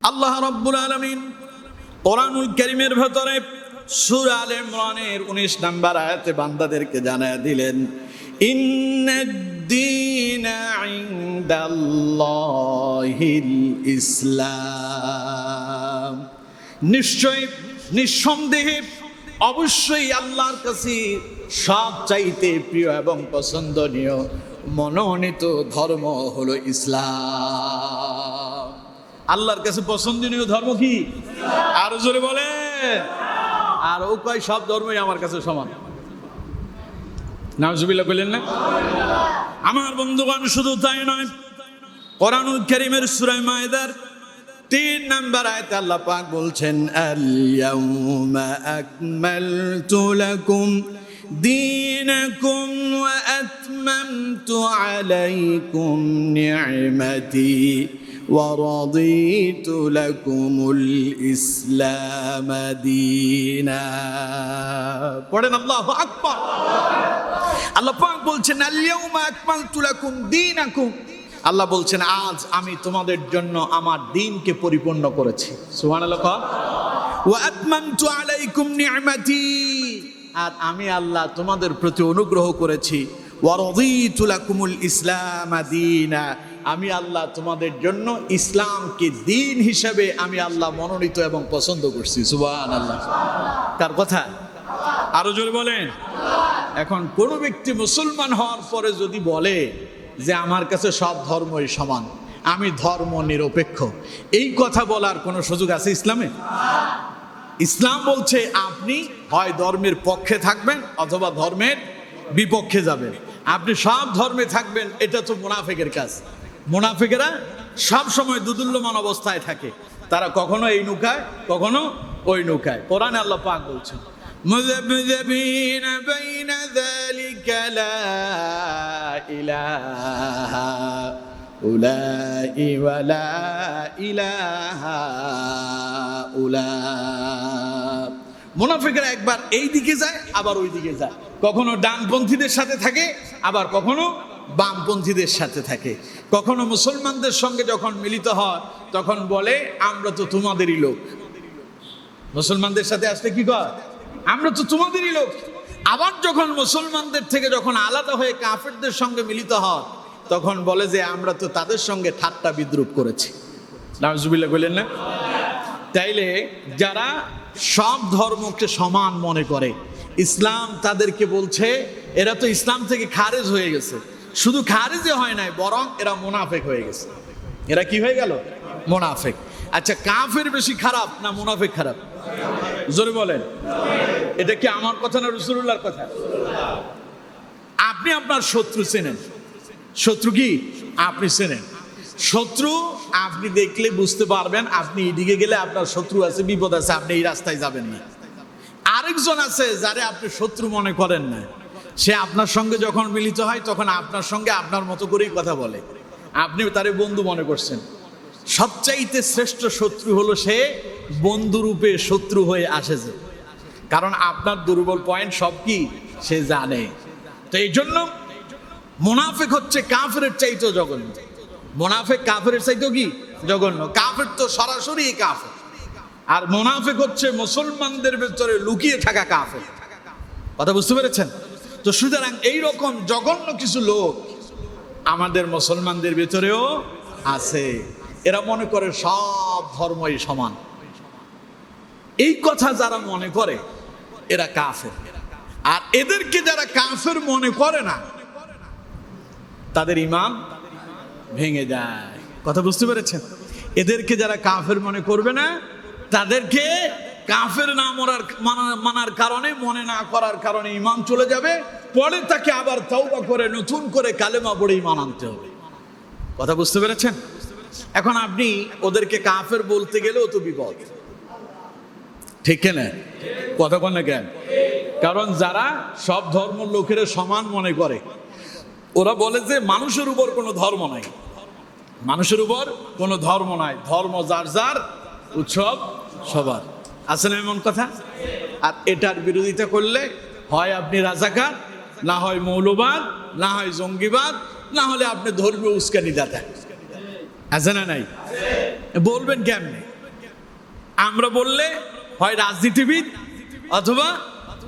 আল্লাহ রাব্বুল আলামিন কোরআনুল কারীমের ভেতরে সূরা আলে ইমরানের 19 নম্বর আয়াতে বান্দাদেরকে জানায় দিলেন, ইন্নাদ-দীনা ইনদাল্লাহিল ইসলাম। নিশ্চয়, নিঃসন্দেহে, অবশ্যই আল্লাহর কাছে সবচাইতে প্রিয় এবং পছন্দনীয় মনোনীত ধর্ম হলো ইসলাম। আল্লাহর কাছে পছন্দনীয় ধর্ম কি? আরো জোরে বলে। আর ও কয় সব ধর্মই আমার কাছে সমান। নাউজুবিল্লাহ বললেন না? আমার বন্ধুগণ, শুধু তাই নয়, কোরআনুল কারীমের সূরা মায়েদার 3 নম্বর আয়াতে আল্লাহ পাক বলছেন, আল ইয়াউমা আকমালতু লাকুম দীনাকুম ওয়া আতমামতু আলাইকুম নি'মাতি ওয়া রাদিতু লাকুমুল ইসলাম দীনা। পড়েন আল্লাহু আকবার। আল্লাহ পাক বলছেন, আল ইয়াউমা আকমালতু লাকুম দীনাকুম। আল্লাহ বলছেন, আজ আমি তোমাদের জন্য আমার দ্বীনকে পরিপূর্ণ করেছি। সুবহানাল্লাহ। ওয়া আতমামতু আলাইকুম নি'মাতি, আর আমি আল্লাহ তোমাদের প্রতি অনুগ্রহ করেছি। ওয়া রাদিতু লাকুমুল ইসলাম দীনা, আমি আল্লাহ তোমাদের জন্য ইসলামকে দ্বীন হিসেবে আমি আল্লাহ মনোনীত এবং পছন্দ করছি। সুবহানাল্লাহ। তার কথা আরো জোরে বলেন। এখন কোন ব্যক্তি মুসলমান হওয়ার পরে যদি বলে যে আমার কাছে সব ধর্মই সমান, আমি ধর্ম নিরপেক্ষ, এই কথা বলার কোনো সুযোগ আছে ইসলামে? ইসলাম বলছে আপনি হয় ধর্মের পক্ষে থাকবেন অথবা ধর্মের বিপক্ষে যাবেন। আপনি সব ধর্মে থাকবেন, এটা তো মুনাফিকের কাজ। মুনাফিকেরা সব সময় দুদুল্যমান অবস্থায় থাকে, তারা কখনো এই নৌকায় কখনো ওই নৌকায়। কোরআনে আল্লাহ পাক বলছেন, মুযাবযাবিন বাইনা যালিকা লা ইলাহা উলাই ওয়া লা ইলাহা উলা। মুনাফিকরা একবার এই দিকে যায় আবার ওই দিকে যায়, কখনো ডানপন্থীদের সাথে থাকে আবার কখনো বামপন্থীদের সাথে থাকে। কখনো মুসলমানদের সঙ্গে যখন মিলিত হয় তখন বলে আমরা তো তোমাদেরই লোক। মুসলমানদের সাথে আসলে কি কয়? আমরা তো তোমাদেরই লোক। আবার যখন মুসলমানদের থেকে যখন আলাদা হয়ে কাফেরদের সঙ্গে মিলিত হয় তখন বলে যে আমরা তো তাদের সঙ্গে ঠাট্টা বিদ্রুপ করেছি। নাউজুবিল্লাহ বললেন না? তাইলে যারা সব ধর্মকে সমান মনে করে, ইসলাম তাদেরকে বলছে এরা তো ইসলাম থেকে খারেজ হয়ে গেছে। শুধু খারেজে হয় নাই, বরং এরা মুনাফিক হয়ে গেছে। এরা কি হয়ে গেল? মুনাফিক। আচ্ছা, কাফের বেশি খারাপ না মুনাফিক খারাপ? জোরে বলেন। এটা কি আমার কথা না রাসূলুল্লাহর কথা? আপনি আপনার শত্রু চেনেন। শত্রু কি? আপনি চেনেন। শত্রু আপনি দেখলে বুঝতে পারবেন, আপনি এদিকে গেলে আপনার শত্রু আছে, বিপদ আছে, আপনি এই রাস্তায় যাবেন না। আরেকজন আছে যারে আপনি শত্রু মনে করেন না, সে আপনার সঙ্গে যখন মিলিত হয় তখন আপনার সঙ্গে আপনার মতো করেই কথা বলে, আপনি তারে বন্ধু মনে করছেন। সবচাইতে শ্রেষ্ঠ শত্রু হলো সে বন্ধুরূপে শত্রু হয়ে আসে যে, কারণ আপনার দুর্বল পয়েন্ট সব কি সে জানে। তো এই জন্য মুনাফিক হচ্ছে কাফেরের চাইতেও জঘন্য। মুনাফিক কাফেরের চাইতেও কি জঘন্য? কাফের তো সরাসরি কাফের, আর মুনাফিক হচ্ছে মুসলমানদের ভেতরে লুকিয়ে থাকা কাফের। কথা বুঝতে পেরেছেন? তো সুতরাং এইরকম জঘন্য কিছু লোক আমাদের মুসলমানদের ভেতরেও আছে। এরা মনে করে সব ধর্মই সমান। এই কথা যারা মনে করে এরা কাফের। আর এদেরকে যারা কাফের মনে করে না তাদের ঈমান ভেঙে যায়। কথা বুঝতে পেরেছেন? এদেরকে যারা কাফের মনে করবে না তাদেরকে কাফের না মানার কারণে, মনে না করার কারণে ঈমান চলে যাবে। পরে তাকে আবার তওবা করে নতুন করে কালেমা পড়ে ঈমান আনতে হবে। কথা বুঝতে পেরেছেন? এখন আপনি ওদেরকে কাফের বলতে গেলেও তো বিপদ, ঠিক না? কথা বল না কেন? কারণ যারা সব ধর্ম লোকের সমান মনে করে, ওরা বলে যে মানুষের উপর কোনো ধর্ম নাই, মানুষের উপর কোনো ধর্ম নাই, ধর্ম যার যার, উৎসব সবার। আছে না এমন কথা? আর এটার বিরোধিতা করলে হয় আপনি রাজাকার, না হয় মৌলবাদ, না হয় জঙ্গিবাদ, না হলে আপনি ধর্মীয় উস্কানিদাতা। আছে না নাই? বলবেন কেমনে? আমরা বললে হয় রাজনীতিবিদ, অথবা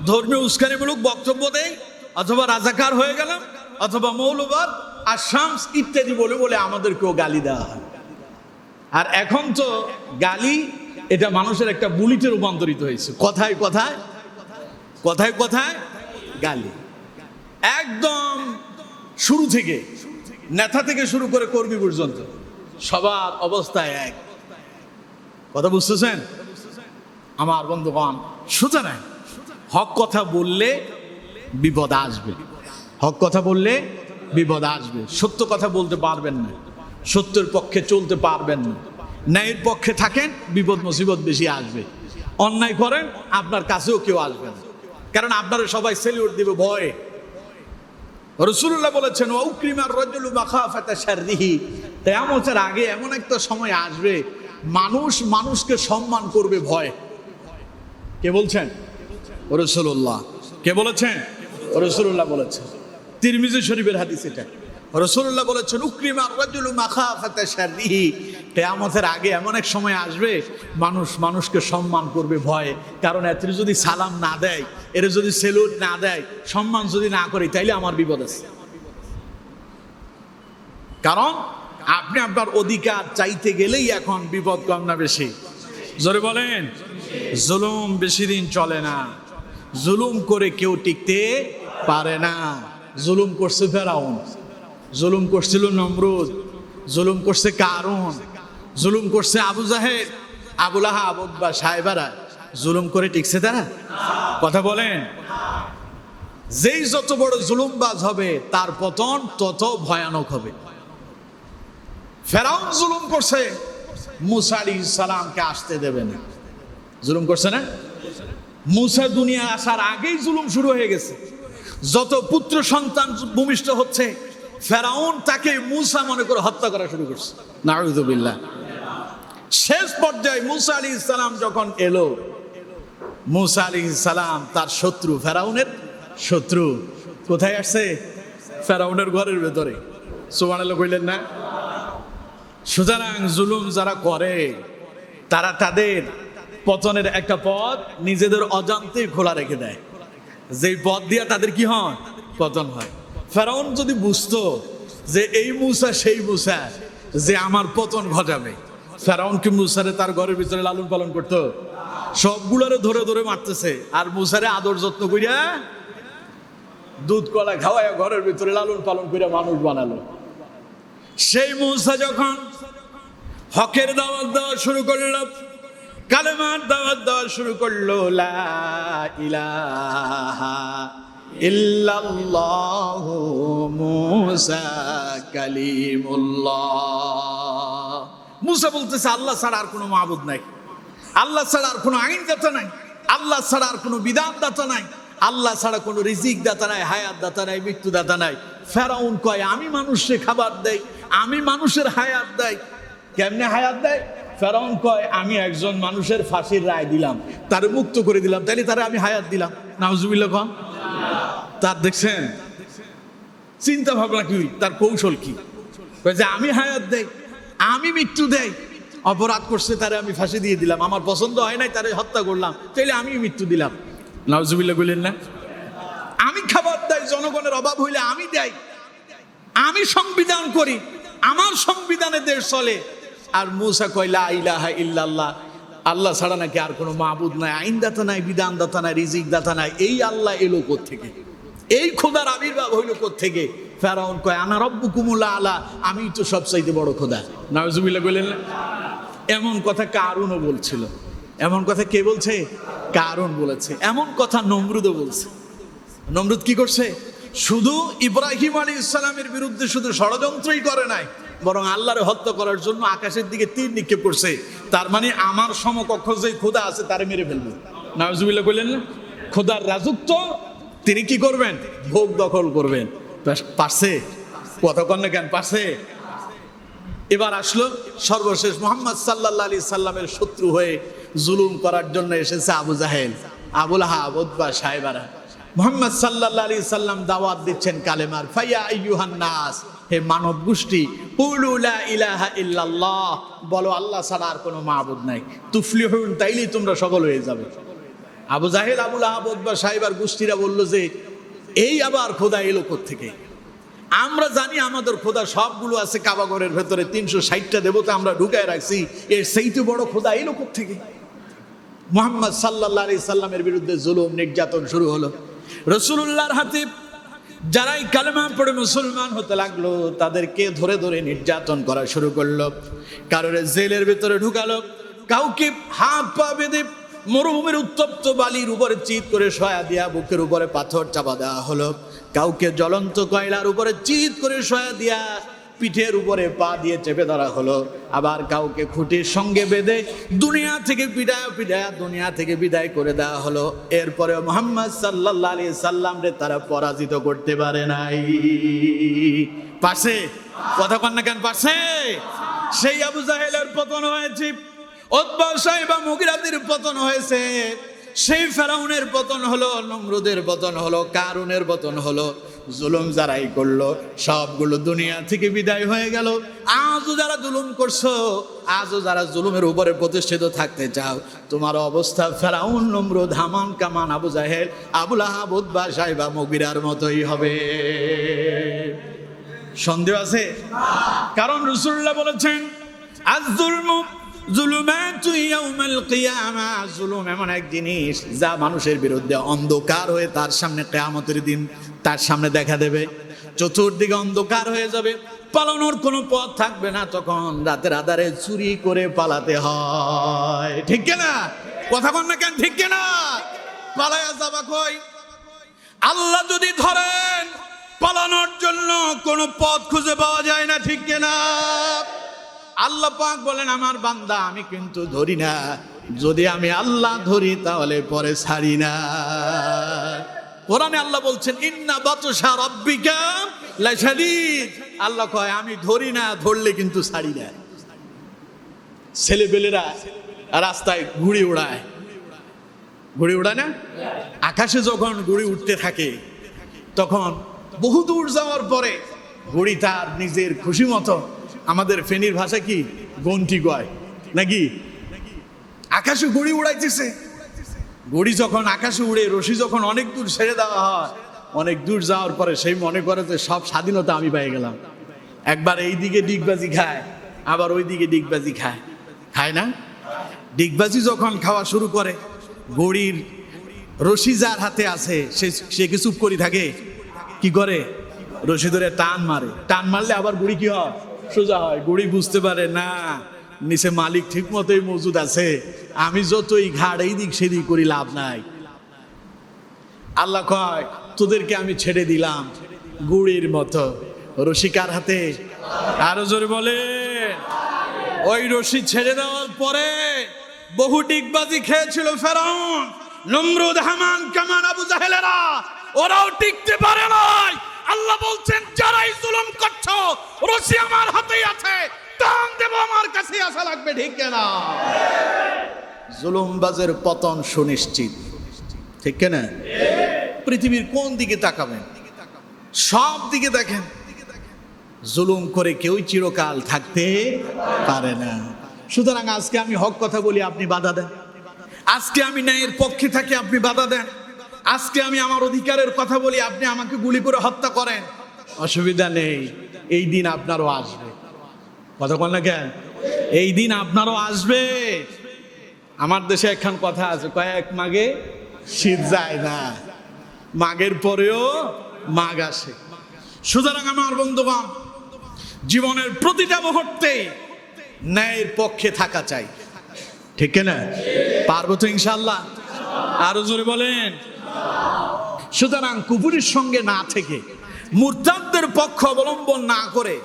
ধর্মীয় উস্কানিমূলক বক্তব্য দেয়, অথবা রাজাকার হয়ে গেলাম, অথবা মৌলবাদ আর শামস ইত্যাদি বলে বলে আমাদেরকেও গালি দেওয়া হয়। আর এখন তো গালি এটা মানুষের একটা বুলিতে রূপান্তরিত হয়েছে। কথায় কথায় কথায় কথায় গালি। একদম শুরু থেকে, নেতা থেকে শুরু করে কর্মী পর্যন্ত সবার অবস্থায় এক। কথা বুঝতেছেন আমার বন্ধুগণ? সুতরাং হক কথা বললে বিপদ আসবে, হক কথা বললে বিপদ আসবে। সত্য কথা বলতে পারবেন না, সত্যের পক্ষে চলতে পারবেন না, ন্যায়ের পক্ষে থাকেন, বিপদ মুসিবত বেশি আসবে। অন্যায় করেন, আপনার কাছেও কেউ আসবে না, কারণ আপনারা সবাই সেলিউট দিবে ভয়ে। রাসূলুল্লাহ বলেছেন ওয়াউক্রিমার রাজুলু মাখাফাতা শাররিহি, কিয়ামতের আগে এমন একটা সময় আসবে মানুষ মানুষকে সম্মান করবে ভয়। কে বলছেন? রাসূলুল্লাহ। কে বলেছেন? রাসূলুল্লাহ বলেছেন। তিরমিজি শরীফের হাদিস এটা। রাসূলুল্লাহ বলেছেন উক্রিমার রাজুলু মাখাফাতা শাররিহি, কিয়ামতের আগে এমন এক সময় আসবে মানুষ মানুষকে সম্মান করবে ভয়ে। কারণ এত যদি সালাম না দেয়, এর যদি সেলুট না দেয়, সম্মান যদি না করে, তাইলে আমার বিপদ আছে। কারণ আপনি আপনার অধিকার চাইতে গেলেই এখন বিপদ কম না বেশি? জোরে বলেন। জুলুম বেশি দিন চলে না, জুলুম করে কেউ টিকতে পারে না। জুলুম করছে ফেরাউন, জুলুম করছিল নমরুদ, জুলুম করছে কারুন, জুলুম করছে আবু জাহেল, আবু লাহাব, উতবা, সায়বারা। জুলুম করে টিকছে তারা? কথা বলেন। যেই যত বড় জুলুমবাজ হবে তার পতন তত ভয়ানক হবে। ফেরাউন জুলুম করছে, মুসা আলাইহিস সালামকে আসতে দেবে না। জুলুম করছে না? মুসা দুনিয়া আসার আগেই জুলুম শুরু হয়ে গেছে। যত পুত্র সন্তান ভূমিষ্ঠ হচ্ছে, ফেরাউন তাকে মুসা মনে করে হত্যা করা শুরু করছে। নাউযুবিল্লাহ। শেষ পর্যায়ে মুসা আলাইহিস সালাম যখন এলো, মুসা আলাইহিস সালাম তার শত্রু, ফেরাউনের শত্রু কোথায় আসছে? ফেরাউনের ঘরের ভেতরে। সুবহানাল্লাহ কইলেন না? সুতরাং জুলুম যারা করে তারা তাদের পতনের একটা পথ নিজেদের অজান্তেই খোলা রেখে দেয়, যেই পথ দিয়ে তাদের কি হয়? পতন হয়। ফেরাউন যদি বুঝতো যে এই মুসা সেই মুসা যে আমার পতন ঘটাবে, ফেরাউন কি মুসারে তার ঘরের ভিতরে লালন পালন করতো? সবগুলোরে ধরে ধরে মারতেছে, আর মুসারে আদর যত্ন করিয়া দুধ কলা খাওয়াইয়া ঘরের ভিতরে লালন পালন করিয়া মানুষ বানালো। সেই মুসা যখন হকের দাওয়াত দেওয়া শুরু করলো, কালেমার দাওয়াত দেওয়া শুরু করলো, লা ইলাহা ইল্লাল্লাহু মুসা কালিমুল্লাহ। মুসা বলতেছে আল্লাহ ছাড়া আর কোনো মাবুদ নাই, আল্লাহ ছাড়া আর কোনো আইনদাতা নাই, আল্লাহ ছাড়া আর কোনো বিধানদাতা নাই, আল্লাহ ছাড়া কোনো রিজিক দাতা নাই, হায়াত দাতা নাই, মৃত্যু দাতা নাই। ফেরাউন কয় আমি মানুষকে খাবার দেই, আমি মানুষের হায়াত দেই। কেমনে হায়াত দেয়? ফেরাউন কয় আমি একজন মানুষের ফাঁসির রায় দিলাম, তারে মুক্ত করে দিলাম, তাইলে তারে আমি হায়াত দিলাম। নাউজুবিল্লাহ কন। তার দেখছেন চিন্তা ভাবনা কি, তার কৌশল কি? যে আমি হায়াত দেই, আমি মৃত্যু দেই, অপরাধ করছে তারে আমি ফাঁসি দিয়ে দিলাম, আমার পছন্দ হয় নাই তারে হত্যা করলাম, তাইলে আমি মৃত্যু দিলাম। নাউজুবিল্লাহ বললেন না? আমি খাবার দেই, জনগণের অভাব হইলে আমি দেই, আমি সংবিধান করি, আমার সংবিধানে দেশ চলে। আর মুসা কয় লা ইলাহা ইল্লাল্লাহ, আল্লাহ ছাড়া নাকি আর কোনো মাবুদ নাই, আইনদাতা নাই, বিধানদাতা নাই, রিজিক দাতা নাই। এই আল্লাহ এলো কোত্থেকে? এই খোদার আবির্ভাব হইল কোত্থেকে? ফেরাউন কয় আনা রব্বুকুমুল আলা, আমি তো সবচাইতে বড় খোদা। নাউজুবিল্লাহ বললেন না? এমন কথা কারুনও বলছিল। এমন কথা কে বলছে? কারুন বলেছে। এমন কথা নমরুদও বলছে। নমরুদ কি করছে? শুধু ইব্রাহিম আলাইহিস সালামের বিরুদ্ধে শুধু ষড়যন্ত্রই করে নাই, বরং আল্লাহরে হত্যা করার জন্য আকাশের দিকে তীর নিক্ষেপ করছে। তার মানে আমার সমকক্ষ যে খোদা আছে তারে মেরে ফেলবে। নাউজুবিল্লাহ বললেন না? খোদার রাজত্ব তিনি কি করবেন? ভোগ দখল করবেন। পারছে? কথা কন না কেন? পারছে? এবার আসলো সর্বশেষ মুহাম্মদ সাল্লাল্লাহু আলাইহি সাল্লামের শত্রু হয়ে জুলুম করার জন্য এসেছে আবু জাহেল, আবু লাহাব, উতবা, সায়বারা। মুহাম্মদ সাল্লাল্লাহু আলাইহি সাল্লাম দাওয়াত দিচ্ছেন কালেমার। ফাইয়া আইয়ুহান নাস, হে মানব গোষ্ঠী, কুলু লা ইলাহা ইল্লাল্লাহ, বলো আল্লাহ ছাড়া আর কোনো মাবুদ নাই, তুফলিহুন, তাইলেই তোমরা সফল হয়ে যাবে। আবু জাহেল, আবু লাহাব, উতবা, সাইবার গোষ্ঠীরা বলল যে এই আবার খোদা এলো কোত্থেকে? আমরা জানি আমাদের খোদা সবগুলো আছে কাবাগরের ভেতরে, 360টা দেবতা আমরা ঢুকায় রাখছি, এর সেইতে বড় খোদা এলো কোত্থেকে? মুহাম্মদ সাল্লাল্লাহু আলাইহি সাল্লামের বিরুদ্ধে জুলুম নির্যাতন শুরু হলো। রাসূলুল্লাহর হাতে যারাই কালেমা পড়ে মুসলমান হতে লাগলো তাদেরকে ধরে ধরে নির্যাতন করা শুরু করলো। কারোর জেলের ভেতরে ঢুকালো, কাউকে হাত পা বেঁধে মরুভূমির উত্তপ্ত বালির উপরে চিৎ করে শোয়া দিয়া বুকের উপরে পাথর চাপা দেওয়া হলো, কাউকে জ্বলন্ত কয়লার উপরে চিৎ করে শোয়া দিয়া পিঠের উপরে পা দিয়ে চেপে ধরা হলো, আবার কাউকে খুঁটির সঙ্গে বেঁধে দুনিয়া থেকে দুনিয়া থেকে বিদায় করে দেওয়া হলো। এরপরে মুহাম্মদ সাল্লাল্লাহু আলাইহি সাল্লাম রে তারা পরাজিত করতে পারে নাই। পারছে? কথা কন না কেন? পারছে? সেই আবু জাহেলের পতন হয়েছে, উতবা, সাইবা, মুগিরাদের পতন হয়েছে, সেই ফেরাউনের পতন হলো, নমরুদের পতন হলো, কারুনের পতন হলো। জুলুম যারাই করলো সবগুলো দুনিয়া থেকে বিদায় হয়ে গেল। আজও যারা জুলুম করছো, আজও যারা জুলুমের উপরে প্রতিষ্ঠিত থাকতে চাও, তোমার অবস্থা ফেরাউন, নমরুদ, হামান, কামান, আবু জাহেল, আবু লাহাব, উতবা, সাইবা, মুগিরার মতোই হবে। সন্দেহ আছে? কারণ রাসূলুল্লাহ বলেছেন আয-যুলমু যুলুমাতু ইয়াউমাল কিয়ামা, জুলুম এমন এক জিনিস যা মানুষের বিরুদ্ধে অন্ধকার হয়ে তার সামনে কিয়ামতের দিন তার সামনে দেখা দেবে। চতুর্দিকে অন্ধকার হয়ে যাবে, পালানোর কোনো পথ থাকবে না, তখন রাতের আধারে চুরি করে পালাতে হয়। ঠিক কিনা? কথা বল না কেন? ঠিক কিনা? পালায়া যাবা কই? আল্লাহ যদি ধরেন পালানোর জন্য কোনো পথ খুঁজে পাওয়া যায় না। ঠিক কিনা? আল্লাহ পাক বলেন আমার বান্দা আমি কিন্তু ধরি না, যদি আমি আল্লাহ ধরি তাহলে পরে ছাড়ি না। কোরআনে আল্লাহ বলছেন ইন্না বাতশা রাব্বিকা লাশাদীদ, আল্লাহ কয় আমি ধরি না, ধরলে কিন্তু ছাড়ি না। ছেলেবেলেরা রাস্তায় ঘুড়ি উড়ায়, ঘুড়ি উড়ায় না? আকাশে যখন ঘুড়ি উঠতে থাকে তখন বহু দূর যাওয়ার পরে ঘুড়ি তার নিজের খুশি মতো, আমাদের ফেনীর ভাষা কি গন্টি গয় নাকি, আকাশে ঘুড়ি উড়াইতেছে। ঘুড়ি যখন আকাশে উড়ে, রশি যখন অনেক দূর ছেড়ে দেওয়া হয়, অনেক দূর যাওয়ার পরে সেই মনে করে যে সব স্বাধীনতা আমি পেয়ে গেলাম। একবার এই দিকে ডিগবাজি খায়, আবার ওই দিকে ডিগবাজি খায়, খায় না? ডিগবাজি যখন খাওয়া শুরু করে, ঘুড়ির রশি যার হাতে আছে সে কি চুপ করে থাকে? কি করে? রশি ধরে টান মারে, টান মারলে আবার ঘুড়ি কি হয়? সোজা হয়। ঘুড়ি বুঝতে পারে না নিচে মালিক ঠিক মতোই মজুদ আছে, আমি যতই ঘাড় এই দিক সেদিক করি লাভ নাই। আল্লাহ কয় তোদেরকে আমি ছেড়ে দিলাম ঘুড়ির মতো। রশি কার হাতে? আরো জোরে বলে। ওই রশি ছেড়ে দেওয়ার পরে বহু ডিগবাজি খেয়েছিল ফেরাউন, নমরুদ, হামান, কামান, আবু জাহেলেরা, ওরাও টিকতে পারে নাই। আল্লাহ বলছেন যারাই জুলুম করছো রশি আমার হাতেই আছে, টান দেব আমার কাছে আসা লাগবে। ঠিক না? জুলুমবাজের পতন সুনিশ্চিত। ঠিক না? পৃথিবীর কোন দিকে তাকাবেন, সব দিকে দেখেন, জুলুম করে কেউ চিরকাল থাকতে পারে না। সুতরাং আজকে আমি হক কথা বলি, আপনি বাধা দেন। আজকে আমি ন্যায়ের পক্ষে থাকি, আপনি বাধা দেন। আজকে আমি আমার অধিকারের কথা বলি, আপনি আমাকে গুলি করে হত্যা করেন, অসুবিধা নেই। এই দিন আপনারও আসবে। কথা বল না কেন? এই দিন আপনারও আসবে। আমার দেশে একখান কথা আছে, কয়েক মাঘে শীত যায় না, মাঘের পরেও মাঘ আসে। সুতরাং আমার বন্ধুগণ, জীবনের প্রতিটা মুহূর্তে ন্যায়ের পক্ষে থাকা চাই। ঠিক না? পারবো তো ইনশাআল্লাহ? আরো জোরে বলেন। সুতরাং কুফরির সঙ্গে না থেকে, মুরতাদদের পক্ষ অবলম্বন না করে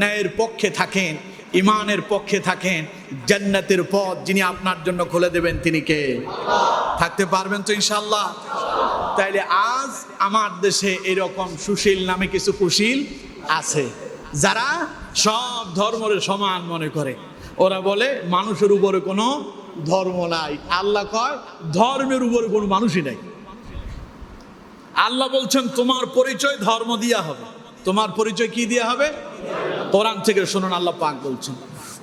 ন্যায়ের পক্ষে থাকেন, ইমানের পক্ষে থাকেন। জান্নাতের পথ যিনি আপনার জন্য খুলে দেবেন তিনি কে? থাকতে পারবেন তো ইনশাআল্লাহ? তাইলে আজ আমার দেশে এরকম সুশীল নামে কিছু কুশীল আছে যারা সব ধর্মের সমান মনে করে। ওরা বলে মানুষের উপরে কোনো ধর্ম নাই। আল্লাহ কয় ধর্মের উপরে কোনো মানুষই নাই। আল্লাহ বলছেন তোমার পরিচয় ধর্ম দিয়া হবে। তোমার পরিচয় কি দিয়ে হবে? কোরআন থেকে শুনুন, আল্লাহ পাক বলছেন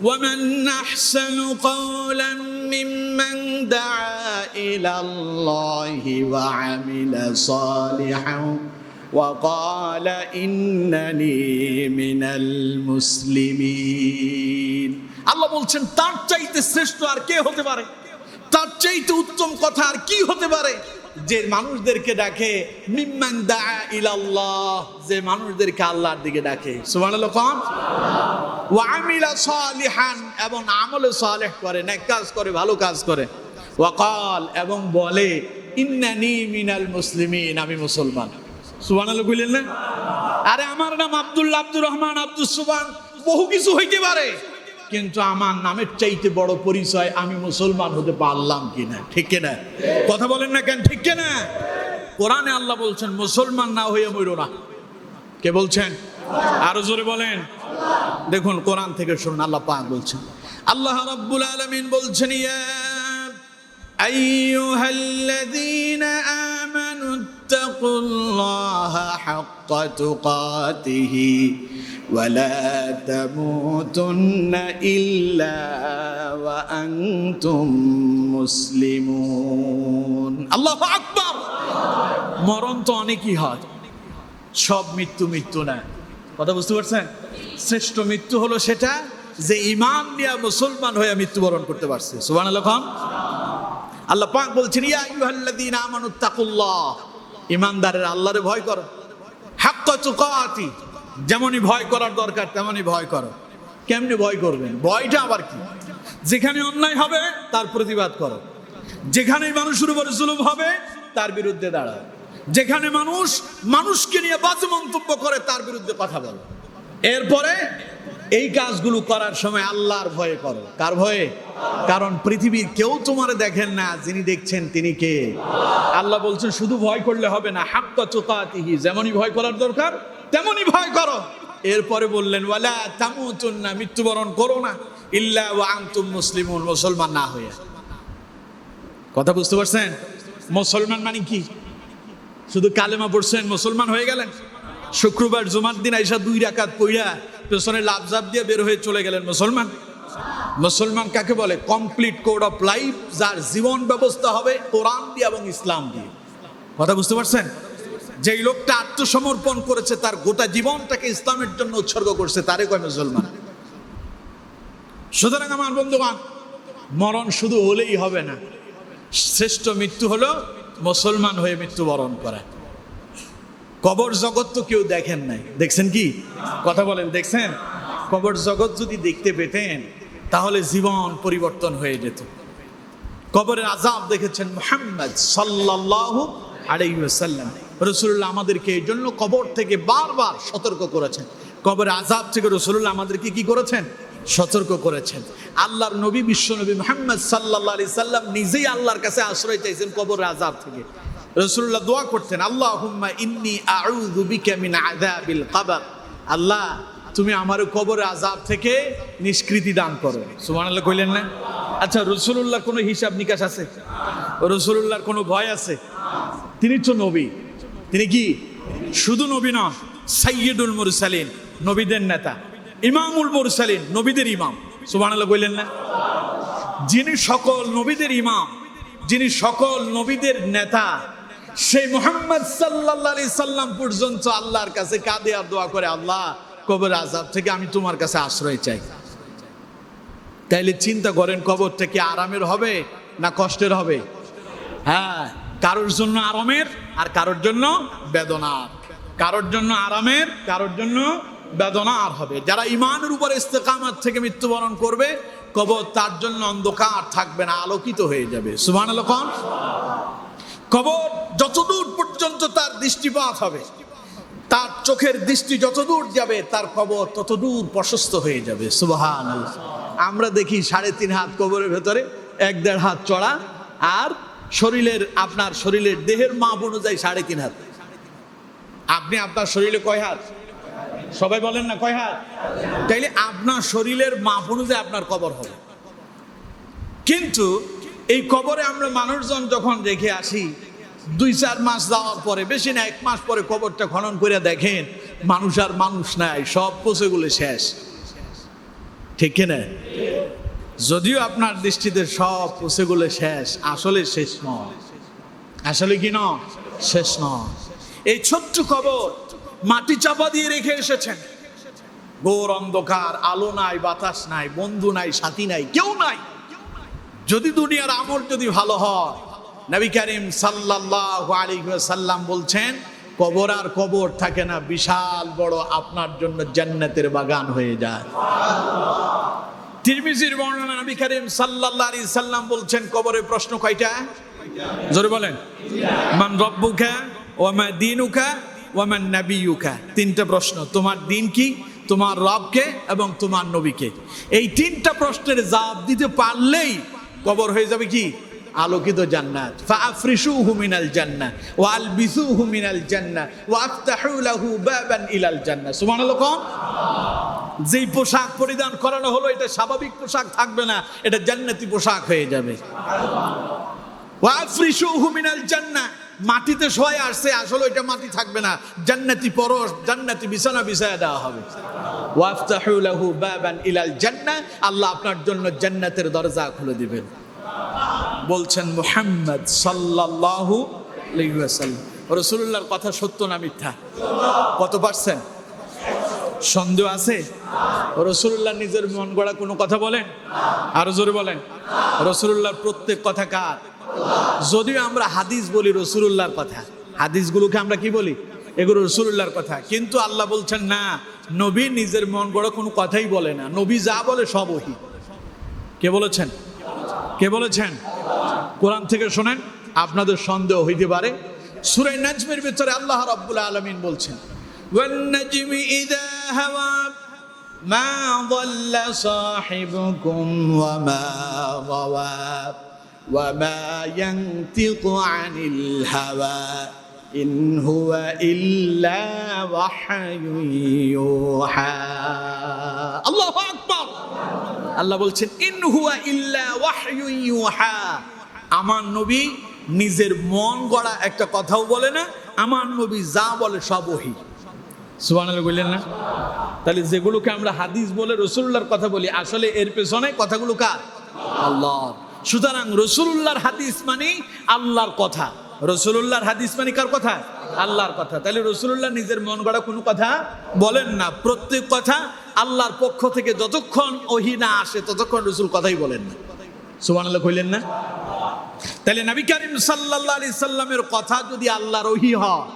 وَمَنْ أَحْسَنُ قَوْلًا مِّمَّنْ دَعَا إِلَى اللَّهِ وَعَمِلَ صَالِحًا وَقَالَ إِنَّنِي مِنَ الْمُسْلِمِينَ। আল্লাহ বলছেন তার চাইতে শ্রেষ্ঠ আর কে হতে পারে, তার চাইতে উত্তম কথা আর কি হতে পারে, যে মানুষদেরকে ডাকে মিম্মান দাআ ইলাল্লাহ, যে মানুষদেরকে আল্লাহর দিকে ডাকে। সুবহানাল্লাহ। ওয়া আমিলা সালিহান, এবং আমলে সালেহ করে, নেক কাজ করে, ভালো কাজ করে। ওয়া ক্বাল, এবং বলে ইন্নানি মিনাল মুসলিমিন, আমি মুসলমান। সুবহানাল্লাহ বললেন না? আরে আমার নাম আব্দুল্লাহ, আব্দুর রহমান, আব্দুস সুবহান, বহু কিছু হইতে পারে, কিন্তু আমার নামের চাইতে বড় পরিচয় আমি মুসলমান হতে পারলাম কিনা। ঠিক কিনা? কথা বলেন না কেন? ঠিক কিনা? কোরআনে আল্লাহ বলছেন মুসলমান না হয়ে মরো না। কে বলছেন? আরো জোরে বলেন। দেখুন কোরআন থেকে শুনুন, আল্লাহ পাক বলছেন, আল্লাহ রাব্বুল আলামিন বলছেন ইয়া আইয়ুহাল্লাযীনা আমানু ইত্তাকুল্লাহা হাক্কা তুকাতিহি ولا تموتن إلا وأنتم مسلمون। আল্লাহু আকবার। মরণ তো অনেকই হয়, সব মৃত্যু মৃত্যু না। কথা বুঝতে পারছেন? শ্রেষ্ঠ মৃত্যু হলো সেটা যে ঈমান নিয়ে মুসলমান হয়ে মৃত্যুবরণ করতে পারছে। সুবহানাল্লাহ। আল্লাহ পাক বলছেন ইয়া আইয়ুহাল্লাযীনা আমানু তাকুল্লাহ, ঈমানদারের আল্লাহরে ভয় করো, হাক্কা তুকাতি, যেমনই ভয় করার দরকার তেমনই ভয় করো। কেমনে ভয় করবেন? ভয়টা আবার কি? যেখানে অন্যায় হবে তার প্রতিবাদ করো, যেখানে মানুষের উপর জুলুম হবে তার বিরুদ্ধে দাঁড়াও, যেখানে মানুষ মানুষকে নিয়ে বাজে মন্তব্য করে তার বিরুদ্ধে কথা বলো। এরপরে এই কাজগুলো করার সময় আল্লাহর ভয়ে করো। কার ভয়ে? কারণ পৃথিবীর কেউ তোমারে দেখেন না, যিনি দেখছেন তিনি কে? আল্লাহ বলছেন শুধু ভয় করলে হবে না, হাক্কা তুকাতিহি, যেমনই ভয় করার দরকার তেমনই ভয় করো। এরপরে বললেন ওয়ালা তামুতুন্না, মৃত্যুবরণ করো না, ইল্লা ওয়া আনতুম মুসলিমুন, মুসলমান না হয়ে। কথা বুঝতে পারছেন? মুসলমান মানে কি? শুধু কালেমা পড়ছেন মুসলমান হয়ে গেলেন? শুক্রবার জুমার দিন আইসা 2 রাকাত পড়া পেছনে লাফঝাপ দিয়ে বের হয়ে চলে গেলেন মুসলমান? মুসলমান কাকে বলে? কমপ্লিট কোড অফ লাইফ, যার জীবন ব্যবস্থা হবে কোরআন দিয়ে এবং ইসলাম দিয়ে। কথা বুঝতে পারছেন? যেই লোকটা আত্মসমর্পণ করেছে, তার গোটা জীবনটাকে ইসলামের জন্য উৎসর্গ করছে, তারে কয় মুসলমান। সুতরাং আমার বন্ধুগণ, মরণ শুধু হলেই হবে না, শ্রেষ্ঠ মৃত্যু হলো মুসলমান হয়ে মৃত্যুবরণ করা। কবর জগৎ তো কেউ দেখেন নাই, দেখছেন কি? কথা বলেন, দেখছেন? কবর জগৎ যদি দেখতে পেতেন তাহলে জীবন পরিবর্তন হয়ে যেত। কবরের আযাব দেখেছেন মুহাম্মদ সাল্লাল্লাহু আলাইহি ওয়াসাল্লাম। রাসূলুল্লাহ আমাদেরকে এই জন্য কবর থেকে বারবার সতর্ক করেছেন। কবরের আযাব থেকে রাসূলুল্লাহ আমাদেরকে কি করেছেন? সতর্ক করেছেন। আল্লাহর নবী বিশ্বনবী মুহাম্মদ সাল্লাল্লাহু আলাইহি সাল্লাম নিজেই আল্লাহর কাছে আশ্রয় চাইছেন কবরের আযাব থেকে। রাসূলুল্লাহ দোয়া করতেন, আল্লাহুম্মা ইন্নী আউযু বিকা মিন আযাবিল কবর, আল্লাহ তুমি আমার কবরের আযাব থেকে নিষ্কৃতি দান করো। সুবহানাল্লাহ কইলেন না? আচ্ছা, রাসূলুল্লাহর কোনো হিসাব নিকাশ আছে? রাসূলুল্লাহর কোনো ভয় আছে? তিনি তো নবী। তিনি কি শুধু নবী নন, সাইয়্যিদুল মুরসালিন, নবীদের নেতা, ইমামুল মুরসালিন, নবীদের ইমাম। সুবহানাল্লাহ কইলেন না? যিনি সকল নবীদের ইমাম, যিনি সকল নবীদের নেতা, সেই মুহাম্মদ সাল্লাল্লাহু আলাইহি সাল্লাম পর্যন্ত আল্লাহর কাছে কাঁদে আর দোয়া করে, আল্লাহ কবর আযাব থেকে আমি তোমার কাছে আশ্রয় চাই। তাইলে চিন্তা করেন, কবরটা কি আরামের হবে না কষ্টের হবে? হ্যাঁ, কারোর জন্য আরামের আর কারোর জন্য বেদনার। কারোর জন্য আরামের, কারোর জন্য বেদনার হবে। যারা ঈমানের উপর ইস্তেকামত থেকে মৃত্যুবরণ করবে, কবর তার জন্য অন্ধকার থাকবে না, আলোকিত হয়ে যাবে। সুবহানাল্লাহ। কবর যতদূর পর্যন্ত তার দৃষ্টিপাত হবে, তার চোখের দৃষ্টি যতদূর যাবে, তার কবর ততদূর প্রশস্ত হয়ে যাবে। সুবহানাল্লাহ। আমরা দেখি 3.5 হাত কবরের ভেতরে, 1-1.5 হাত চড়া, আর শরীরের, আপনার শরীরের দেহের মাপ অনুযায়ী 3.5 হাত। আপনি আপনার শরীরে কয় হাত? সবাই বলেন না কয় হাত? তাইলে আপনার শরীরের মাপ অনুযায়ী আপনার কবর হবে। কিন্তু এই কবরে আমরা মানুষজন যখন রেখে আসি, 2-4 মাস যাওয়ার পরে, বেশি না 1 মাস পরে কবরটা খনন করে দেখেন মানুষ আর মানুষ নাই, সব পচে গলে শেষ, ঠিক কিনা? যদিও আপনার দৃষ্টিতে সব পচে গলে শেষ, আসলে শেষ নয়। আসলে কি নয়? শেষ নয়। এই ছোট্ট কবর মাটি চাপা দিয়ে রেখে এসেছেন, ঘোর অন্ধকার, আলো নাই, বাতাস নাই, বন্ধু নাই, সাথী নাই, কেউ নাই। যদি দুনিয়ার আমল যদি ভালো হয়, নবী করিম সাল্লাল্লাহু আলাইহি ওয়াসাল্লাম বলছেন কবর আর কবর থাকে না, বিশাল বড় আপনার জন্য জান্নাতের বাগান হয়ে যায়। তিরমিজির বর্ণনা, নবী করিম সাল্লাল্লাহু আলাইহি সাল্লাম বলছেন কবরের প্রশ্ন কয়টা? জোরে বলেন। মান রব্বুকা ওয়া মা দীনুকা ওয়া মান নাবিয়ুকা। তিনটা প্রশ্ন, তোমার দিন কি, তোমার রবকে এবং তোমার নবীকে। এই তিনটা প্রশ্নের জবাব দিতে পারলেই কবর হয়ে যাবে কি? আলোকিত জান্নাত। ফাআফরিশুহু মিনাল জান্নাহ ওয়া আলবিসুহু মিনাল জান্নাহ ওয়া আফতাহু লাহু বাবান ইলাল জান্নাহ। সুবহানাল্লাহ। কোন যেই পোশাক পরিধান করানো হলো এটা স্বাভাবিক পোশাক থাকবে না, এটা জান্নাতি পোশাক হয়ে যাবে। ওয়া আফরিশুহু মিনাল জান্নাহ, মাটিতে শোয় আসছে, আসলে এটা মাটি থাকবে না, জান্নাতি পরশ, জান্নাতি বিছানা বিছায়া দেওয়া হবে। ওয়া আফতাহু লাহু বাবান ইলাল জান্নাহ, আল্লাহ আপনার জন্য জান্নাতের দরজা খুলে দিবেন। বলছেন মুহাম্মদ সাল্লাল্লাহু আলাইহি ওয়াসাল্লাম। রাসূলুল্লাহর কথা সত্য না মিথ্যা? কত পারছেন? সন্দেহ আছে? রাসূলুল্লাহ নিজের মন গড়া কোনো কথা বলেন? আরো জোরে বলেন। রাসূলুল্লাহর প্রত্যেক কথা কার? যদিও আমরা হাদিস বলি রাসূলুল্লাহর কথা, হাদিসগুলোকে আমরা কি বলি? এগুলো রাসূলুল্লাহর কথা। কিন্তু আল্লাহ বলছেন না, নবী নিজের মন গড়া কোনো কথাই বলে না, নবী যা বলে সব ওহী। কে বলেছেন? কে বলেছেন? কোরআন থেকে শোনেন, আপনাদের সন্দেহ হইতে পারে। সূরা নাজমের ভিতরে আল্লাহ রাব্বুল আলামিন বলছেন, ওয়ান নাজমি ইযা হাওয়া মা যাল্লা সাহিবুকুম ওয়া মা গাওয়া ওয়া মা ইয়ানতিকু আনিল হাওয়া ইন হুয়া ইল্লা ওয়াহয়ুন ইউহা। আল্লাহু আকবার। আল্লাহ বলছেন ইন হুয়া ইল্লা ওয়াহয়ুন ইউহা, আমার নবী নিজের মন গড়া একটা কথাও বলে না, আমার নবী যা বলে সব ওহী। সুবহানাল্লাহ বললেন না? তাহলে যেগুলোকে আমরা হাদিস বলে রাসূলুল্লাহর কথা বলি, আসলে এর পেছনে কথাগুলো কার? আল্লাহ। সুতরাং রাসূলুল্লাহর হাদিস মানে আল্লাহর কথা, রাসূলুল্লাহর হাদিস মানে কার কথা? আল্লাহর কথা। তাহলে রাসূলুল্লাহ নিজের মন গড়া কোনো কথা বলেন না, প্রত্যেক কথা আল্লাহর পক্ষ থেকে যতক্ষণ ওহী না আসে ততক্ষণ রাসূল কথাই বলেন না। সুবহানাল্লাহ কইলেন না? তাহলে নবী করিম সাল্লাল্লাহু আলাইহি সাল্লামের কথা যদি আল্লাহর ওহী হয়,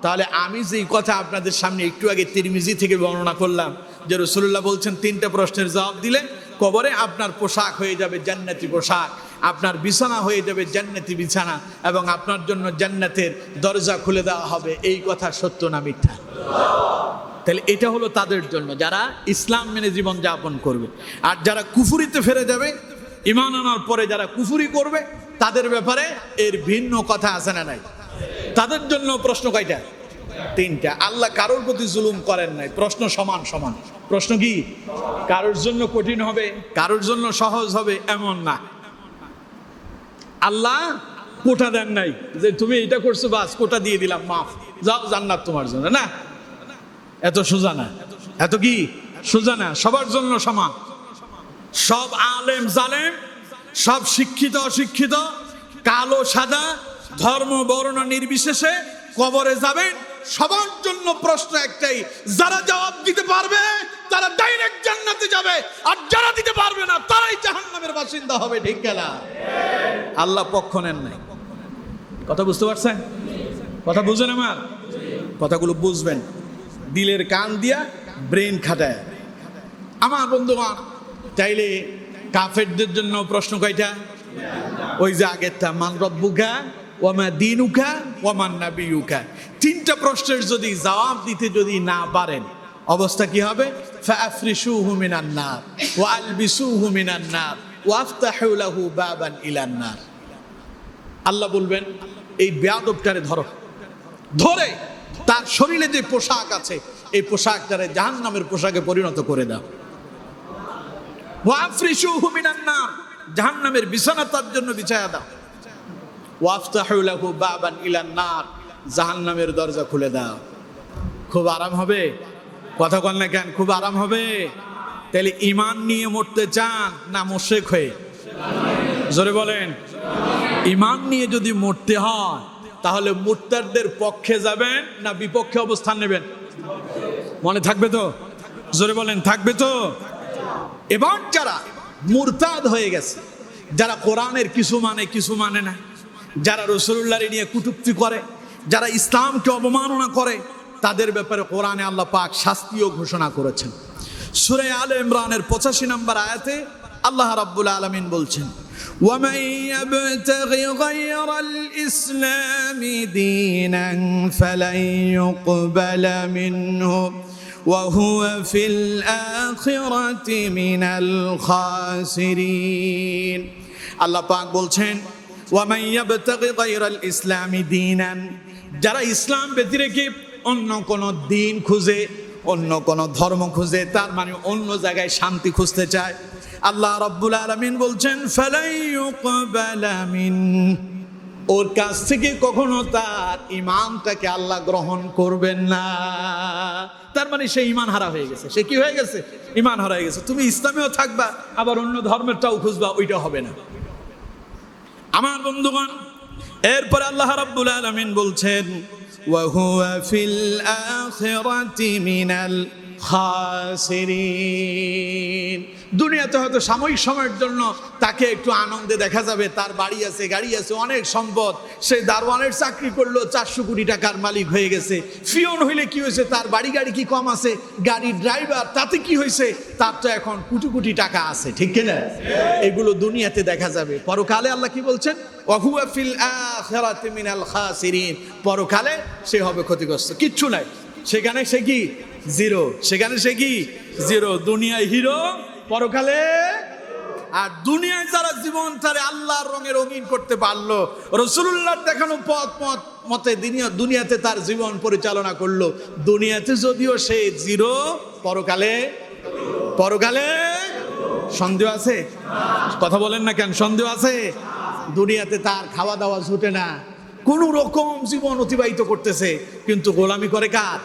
তাহলে আমি যেই কথা আপনাদের সামনে একটু আগে তিরমিজি থেকে বর্ণনা করলাম যে রাসূলুল্লাহ বলছেন তিনটা প্রশ্নের জবাব দিলে কবরে আপনার পোশাক হয়ে যাবে জান্নাতি পোশাক, আপনার বিছানা হয়ে যাবে জান্নাতি বিছানা, এবং আপনার জন্য জান্নাতের দরজা খুলে দেওয়া হবে, এই কথা সত্য না মিথ্যা? তাহলে এটা হলো তাদের জন্য যারা ইসলাম মেনে জীবন যাপন করবে। আর যারা কুফুরিতে ফিরে যাবে, ঈমান আনার পরে যারা কুফুরি করবে, তাদের ব্যাপারে এর ভিন্ন কথা আছে না নাই? তাদের জন্য প্রশ্ন কয়টা? তিনটা। আল্লাহ কারোর প্রতি জুলুম করেন নাই, প্রশ্ন সমান সমান। প্রশ্ন কি? কারোর জন্য কঠিন হবে, কারোর জন্য সহজ হবে এমন না। আল্লাহ কোটা দেন নাই যে তুমি এটা করছো বাস কোটা দিয়ে দিলাম, মাফ, যাও জান্নাত তোমার জন্য, না, এত সোজা না। এত কি সোজা না? সবার জন্য সমান। সব আলেম জালেম, সব শিক্ষিত অশিক্ষিত, কালো সাদা, ধর্ম বর্ণ নির্বিশেষে কবরে যাবেন, সবার জন্য প্রশ্ন একটাই, যারা জবাব দিতে পারবে তারা ডাইরেক্ট জান্নাতে যাবে, আর যারা দিতে পারবে না তারাই জাহান্নামের বাসিন্দা হবে। ঠিক না? আল্লাহ পক্ষ নেন নাই। কথা বুঝতে পারছেন? কথা বুঝেন? আমার কথাগুলো বুঝবেন, দিলের কান দিয়া ব্রেন খাটায়। আমার বন্ধুগণ, তাইলে কাফেরদের জন্য প্রশ্ন কয়টা? ওই যে আগেরটা, মান রব্বুকা ওয়া মা দীনুকা ওয়া মান নাবিয়ুকা। তিনটা প্রশ্নের যদি জবাব দিতে যদি না পারেন, অবস্থা কি হবে? ফাআফরিশুহু মিনান নার ওয়া আলবিসুহু মিনান নার ওয়া আফতাহু লাহু বাবান ইলান নার। আল্লাহ বলবেন এই বেয়াদবটারে ধরো, ধরে তার শরীরে যে পোশাক আছে এই পোশাকটারে জাহান্নামের পোশাকে পরিণত করে দাও। ওয়া আফরিশুহু মিনান নার, জাহান্নামের বিছানা তার জন্য বিছায়া দাও। ওয়া আফতাহু লাহু বাবান ইলান নার, জাহান্নামের দরজা খুলে দাও। খুব আরাম হবে? কথা বল না কেন? খুব আরাম হবে? তাহলে ইমান নিয়ে মরতে চান না মুশরিক হয়ে? জোরে বলেন। ইমান নিয়ে যদি মরতে হয় তাহলে মুরতাদদের পক্ষে যাবেন না বিপক্ষে অবস্থান নেবেন? মনে থাকবে তো? জোরে বলেন, থাকবে তো? এবার যারা মুরতাদ হয়ে গেছে, যারা কোরআনের কিছু মানে না, যারা রাসূলুল্লাহর নিয়ে কটূক্তি করে, যারা ইসলামকে অবমাননা করে, তাদের ব্যাপারে কোরআনে আল্লাহ পাক শাস্তিও ঘোষণা করেছেন। সূরা আলে ইমরানের 85 নম্বর আয়াতে আল্লাহ রাব্বুল আলামিন বলছেন, وَمَن يَبْتَغِ غَيْرَ الْإِسْلَامِ دِينًا فَلَن يُقْبَلَ مِنْهُ وَهُوَ فِي الْآخِرَةِ مِنَ الْخَاسِرِينَ। আল্লাহ পাক বলছেন, وَمَن يَبْتَغِ غَيْرَ الْإِسْلَامِ دِينًا, যারা ইসলাম ব্যতিরেকে অন্য কোন দিন খুঁজে, অন্য কোন ধর্ম খুঁজে, তার মানে অন্য জায়গায় শান্তি খুঁজতে চায়, আল্লাহ রাব্বুল আলামিন বলছেন ফালাই ইউকবালা মিন, ওর কাছ থেকে কখনো তার ঈমানটাকে আল্লাহ গ্রহণ করবেন না। তার মানে সে ঈমান হারা হয়ে গেছে। সে কি হয়ে গেছে? ঈমান হারা হয়ে গেছে। তুমি ইসলামেও থাকবা আবার অন্য ধর্মেরটাও খুঁজবা, ওইটা হবে না। আমার বন্ধুগণ, এরপর আল্লাহ রাব্বুল আলামিন বলছেন ওয়া হুয়া ফিল আখিরাতি মিনাল খাসিরিন। দুনিয়াতে হয়তো সাময়িক সময়ের জন্য তাকে একটু আনন্দে দেখা যাবে, তার বাড়ি আছে, গাড়ি আছে, অনেক সম্পদ, সে দারওয়ানের চাকরি করলো, 400 কোটি টাকার মালিক হয়ে গেছে। ফিওন হইলে কি হয়েছে? তার বাড়ি গাড়ি কি কম আছে? গাড়ির ড্রাইভার, তাতে কি হয়েছে? তার তো এখন কোটি কোটি টাকা আছে, ঠিক কিনা? এগুলো দুনিয়াতে দেখা যাবে। পরকালে আল্লাহ কি বলছেন? ওয়া হুয়া ফিল আখিরাতি মিনাল খাসিরিন। পরকালে সে হবে ক্ষতিগ্রস্ত, কিচ্ছু নাই সেখানে। সে কি? জিরো। সেখানে সে কি? জিরো। দুনিয়ায় হিরো, পরকালে। আর দুনিয়ায় যারা জীবন তারে আল্লাহর রঙে রঙিন করতে পারলো, রাসূলুল্লাহর দেখানো মতে দুনিয়াতে তার জীবন পরিচালনা করলো, দুনিয়াতে যদিও সে জিরো, পরকালে সন্দেহ আছে? কথা বলেন না কেন? সন্দেহ আছে? দুনিয়াতে তার খাওয়া দাওয়া জুটে না, কোন রকম জীবন অতিবাহিত করতেছে, কিন্তু গোলামি করে কার?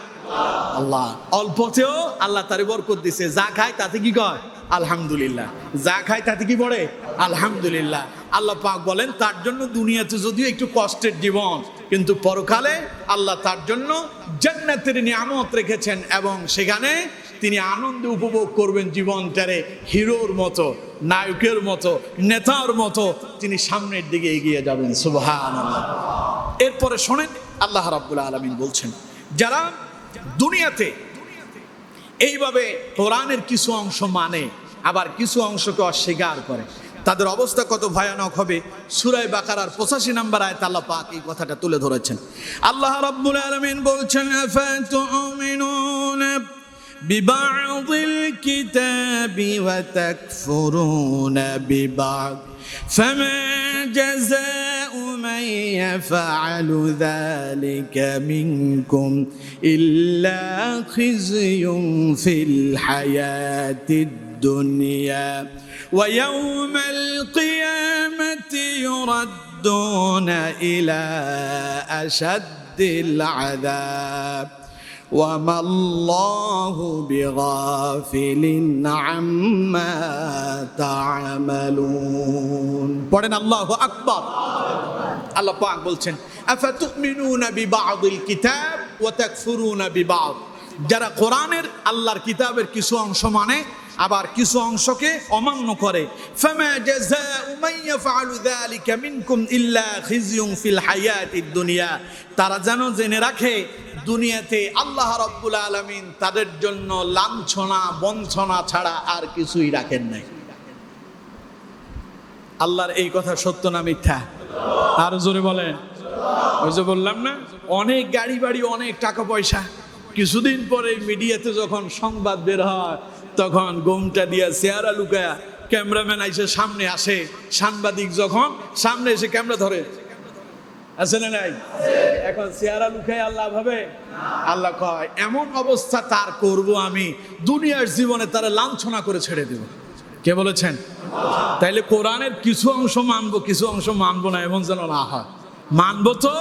আল্লাহ। অল্পতেও আল্লাহ তারে বরকত দিছে, যা খায় তাতে কি কয়? আলহামদুলিল্লাহ। যা খায় তাতে কি পড়ে? আলহামদুলিল্লাহ। আল্লাহ পাক বলেন তার জন্য দুনিয়াতে যদিও একটু কষ্টের জীবন, কিন্তু পরকালে আল্লাহ তার জন্য জান্নাতের নিয়ামত রেখেছেন এবং সেখানে তিনি আনন্দ উপভোগ করবেন জীবনটারে। হিরোর মতো, নায়কের মতো, নেতার মতো তিনি সামনের দিকে এগিয়ে যাবেন। সুবহানাল্লাহ। এরপরে শোনেন, আল্লাহ রাব্বুল আলামিন বলছেন যারা দুনিয়াতে এইভাবে কোরআনের কিছু অংশ মানে আবার কিছু অংশকে অস্বীকার করে, তাদের অবস্থা কত ভয়ানক হবে। সূরা বাকারার 85 নম্বর আয়াতে আল্লাহ পাক এই কথাটা তুলে ধরেছেন। আল্লাহ রাব্বুল আলামিন বলছেন আফাতুমিনুনা বিবা'দিল কিতাবি ওয়া তাকফুরুনা বিবা'দ ফামা জাযাউ মান ইয়াফআলু যালিকা মিনকুম ইল্লা খিzyun ফিল হায়াতিদ দুনিয়া ওয়া ইয়াওমাল কিয়ামাতি ইউরাদ্দুনা ইলা আশাদ্দিল আযাব ওয়ামা আল্লাহু বিগাফিলিন আম্মা তা'মালুন। পড়েন আল্লাহু আকবার। আল্লাহ পাক বলছেন আফাতুমিনুনা বিবা'দিল কিতাব ওয়া তাকফুরুনা বিবা'দ, যারা কোরআনের আল্লাহর কিতাবের কিছু অংশ মানে আবার কিছু অংশকে অমান্য করে, ফামা জাযাউ মান ইয়াফআলু যালিকা মিনকুম ইল্লা খিzyun ফিল হায়াতিদ দুনিয়া, তারা যেন জেনে রাখে দুনিয়াতে আল্লাহ রাব্বুল আলামিন তাদের জন্য লাঞ্ছনা বঞ্চনা ছাড়া আর কিছুই রাখেন নাই। আল্লাহর এই কথা সত্য না মিথ্যা? আর জোরে বলেন। ওই যে বললাম না, অনেক গাড়ি বাড়ি, অনেক টাকা পয়সা, কিছুদিন পরে মিডিয়াতে যখন সংবাদ বের হয় তখন গোমটা দিয়া চেহারা লুকায়া ক্যামেরাম্যান আইসে সামনে আসে, সাংবাদিক যখন সামনে এসে ক্যামেরা ধরে, আছে না নাই? এখন চেহারা লুকায় আল্লাহ ভাবে? আল্লাহ কয় এমন অবস্থা তার করব আমি, দুনিয়ার জীবনে তারা লাঞ্ছনা করে ছেড়ে দেব। কে বলেছেন? তাইলে কোরআনের কিছু অংশ মানবো, কিছু অংশ মানবো না, এমন যেন না হয়। মানবো তো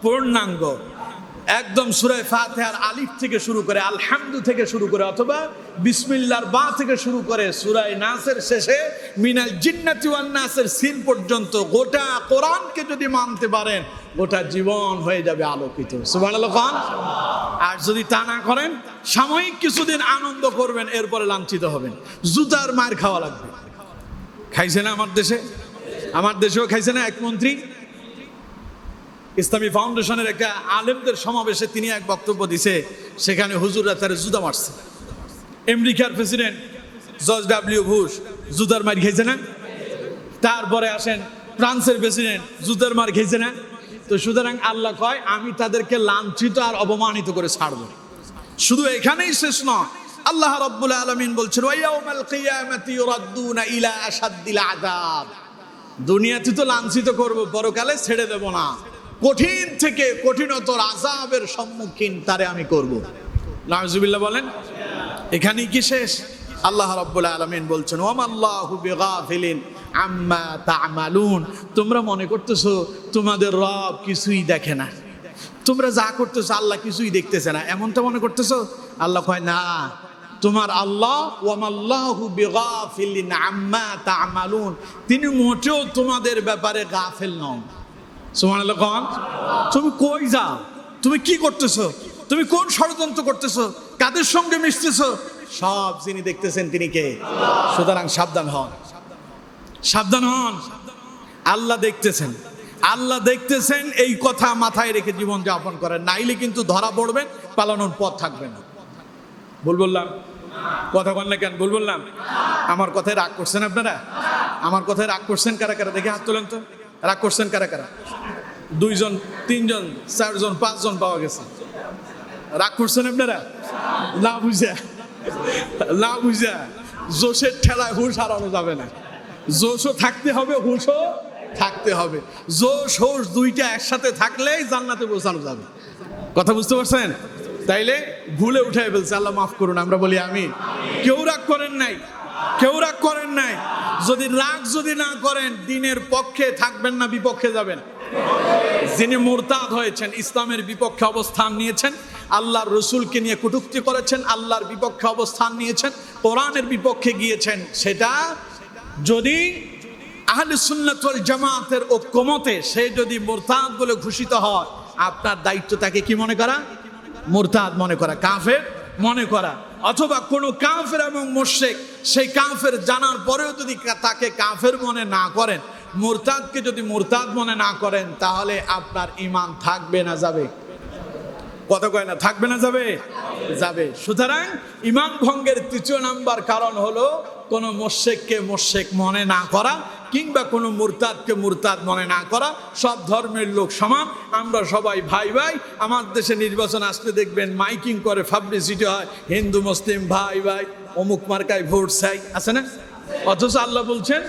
পূর্ণাঙ্গ। একদম সূরা ফাতিহার আলিফ থেকে শুরু করে, আলহামদু থেকে শুরু করে, অথবা বিসমিল্লাহর বা থেকে শুরু করে সূরা নাসের শেষে মিনাল জিন্নাতি ওয়ান নাসের সিন পর্যন্ত গোটা কোরআনকে যদি মানতে পারেন, গোটা জীবন হয়ে যাবে আলোকিত। সুবহানাল্লাহ। আর যদি তা না করেন, সাময়িক কিছুদিন আনন্দ করবেন, এরপরে লাঞ্ছিত হবেন, জুতার মার খাওয়া লাগবে। খাইছে না আমার দেশেও খাইছে না। এক মন্ত্রী ইসলামী ফাউন্ডেশনের একটা আলেমদের সমাবেশে তিনি এক বক্তব্য দিছে, সেখানে হুজুররা তার জুতা মারছে। আমেরিকার প্রেসিডেন্ট জর্জ ডব্লিউ বুশ জুতার মার খেয়েছে না? তারপরে আসেন ফ্রান্সের প্রেসিডেন্ট, জুতার মার খেয়েছে না? তো সুতরাং আল্লাহ কয়, আমি তাদেরকে লাঞ্ছিত আর অপমানিত করে ছাড়ব। শুধু এখানেই শেষ নয়, আল্লাহ রাব্বুল আলামিন বলছেন, ওয়া ইয়াউমাল কিয়ামাতি ইউরাদ্দুনা ইলা আশাদ্দিল আযাব। দুনিয়াতে তো লাঞ্ছিত করব, পরকালে ছেড়ে দেব না, কঠিন থেকে কঠিনতর আযাবের সম্মুখীন তারে আমি করব। নাউজুবিল্লাহ বলেন। এখানেই কি শেষ? আল্লাহ রাব্বুল আলামিন বলছেন, ওয়ামাল্লাহু বিগাফিলিন আম্মা তা'মালুন। তোমরা মনে করতেছো তোমাদের রব কিছুই দেখে না, তোমরা যা করতেছো আল্লাহ কিছুই দেখতেছে না, এমনটা মনে করতেছো? আল্লাহ কয় না, তোমার আল্লাহ ওয়ামাল্লাহু বিগাফিলিন আম্মা তা'মালুন, তিনি মোটেও তোমাদের ব্যাপারে গাফেল নন। সুবহানাল্লাহ। তুমি কই যাও, তুমি কি করতেছো, তুমি কোন ষড়যন্ত্র করতেছো, কাদের সঙ্গে মিশতেছো, সব যিনি দেখতেছেন তিনি কে? সুতরাং সাবধান হন, সাবধান হন। আল্লাহ দেখতেছেন, আল্লাহ দেখতেছেন, এই কথা মাথায় রেখে জীবন যাপন করেন, নাইলে কিন্তু ধরা পড়বেন, পালানোর পথ থাকবে না। ভুল বললাম? কথা বল না কেন? ভুল বললাম? আমার কথায় রাগ করছেন আপনারা? আমার কথায় রাগ করছেন কারা কারা? দেখে হাত তোলেন তো। রাগ করছেন কারা কারা? 2 জন, 3 জন, 4 জন, 5 জন পাওয়া গেছে। রাগ করছেন আপনারা? না বুঝা জোশের ঠেলায় হুঁশ হারানো যাবে না। জোশও থাকতে হবে, হুঁশও থাকতে হবে। জোশ হুঁশ দুইটা একসাথে থাকলেই জান্নাতে পৌঁছানো যাবে। কথা বুঝতে পারছেন? তাইলে ভুলে উঠাই ফেলছে, আল্লাহ মাফ করুন, আমরা বলি আমিন। কেউ রাগ করেন নাই, কেউ রাগ করেন নাই। যদি রাগ না করেন, দিনের পক্ষে থাকবেন না বিপক্ষে যাবেন। যিনি মুরতাদ হয়েছেন, ইসলামের বিপক্ষে অবস্থান নিয়েছেন, আল্লাহর রসুলকে নিয়ে কটূক্তি করেছেন, আল্লাহর বিপক্ষে অবস্থান নিয়েছেন, কোরআনের বিপক্ষে গিয়েছেন, সেটা যদি আহলে সুন্নাত ওয়াল জামাতের ঐক্যমতে সে যদি মুরতাদ বলে ঘোষিত হয়, আপনার দায়িত্ব তাকে কি মনে করা? মুরতাদ মনে করা, কাফের মনে করা। অথবা কোনো কাফের এবং মুশরিক, সেই কাফের জানার পরেও যদি তাকে কাফের মনে না করেন, মুরতাদকে যদি মুরতাদ মনে না করেন, তাহলে আপনার ঈমান থাকবে না যাবে? কথা কয় না, থাকবে না যাবে? যাবে। সুতরাং ঈমান ভঙ্গের 3য় নাম্বার কারণ হলো কোনো মুশরিককে মুশরিক মনে না করা, কিংবা কোনো মুরতাদকে মুরতাদ মনে না করা। সব ধর্মের লোক সমান, আমরা সবাই ভাই ভাই। আমার দেশে নির্বাচন আসলে দেখবেন মাইকিং করে, পাবলিসিটি হয়, হিন্দু মুসলিম ভাই ভাই, অমুক মার্কায় ভোট চাই, আছে না? অথচ আল্লাহ বলছেন,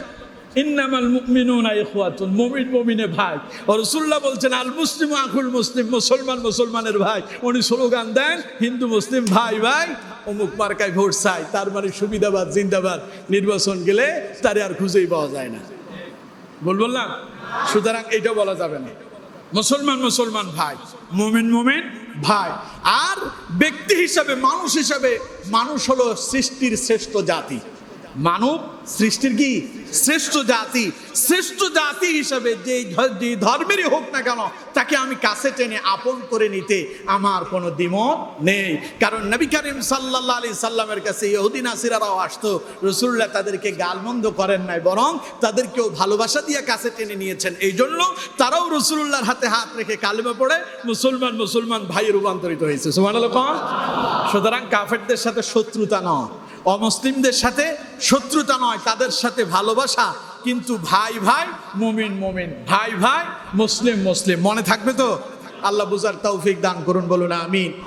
ইন্নামাল মুমিনুনা ইখওয়াতুন, মুমিন মুমিনের ভাই। রাসূলুল্লাহ বলছেন, আল মুসলিমু আখুল মুসলিম, মুসলমান মুসলমানের ভাই। উনি স্লোগান দেন, হিন্দু মুসলিম ভাই ভাই, অমুক মার্কায় ভোট চাই। তার মানে সুবিধাবাদ জিন্দাবাদ। নির্বাচন গেলে তারে আর খুঁজেই পাওয়া যায় না। বললাম? সুতরাং এইটা বলা যাবে না। মুসলমান মুসলমান ভাই, মুমিন মুমিন ভাই। আর ব্যক্তি হিসাবে, মানুষ হিসাবে, মানুষ হলো সৃষ্টির শ্রেষ্ঠ জাতি। মানব সৃষ্টির কি শ্রেষ্ঠ জাতি। শ্রেষ্ঠ জাতি হিসাবে যে ধর্মেরই হোক না কেন, তাকে আমি কাছে টেনে আপন করে নিতে আমার কোনো দ্বিমত নেই। কারণ নবী করিম সাল্লাল্লাহু আলাইহি সাল্লামের কাছে ইহুদি নাসিরারাও আসতো, রাসূলুল্লাহ তাদেরকে গালমন্দ করেন নাই, বরং তাদেরকেও ভালোবাসা দিয়ে কাছে টেনে নিয়েছেন। এই জন্য তারাও রাসূলুল্লাহর হাতে হাত রেখে কালেমা পড়ে মুসলমান মুসলমান ভাইয়ে রূপান্তরিত হয়েছে। সুবহানাল্লাহ। সুতরাং কাফেরদের সাথে শত্রুতা নয়, অমুসলিমদের সাথে শত্রুতা নয়, তাদের সাথে ভালোবাসা। কিন্তু ভাই ভাই, মুমিন মুমিন, ভাই ভাই, মুসলিম মুসলিম, মনে থাকবে তো? আল্লাহ বুঝার তৌফিক দান করুন, বলুন আমিন।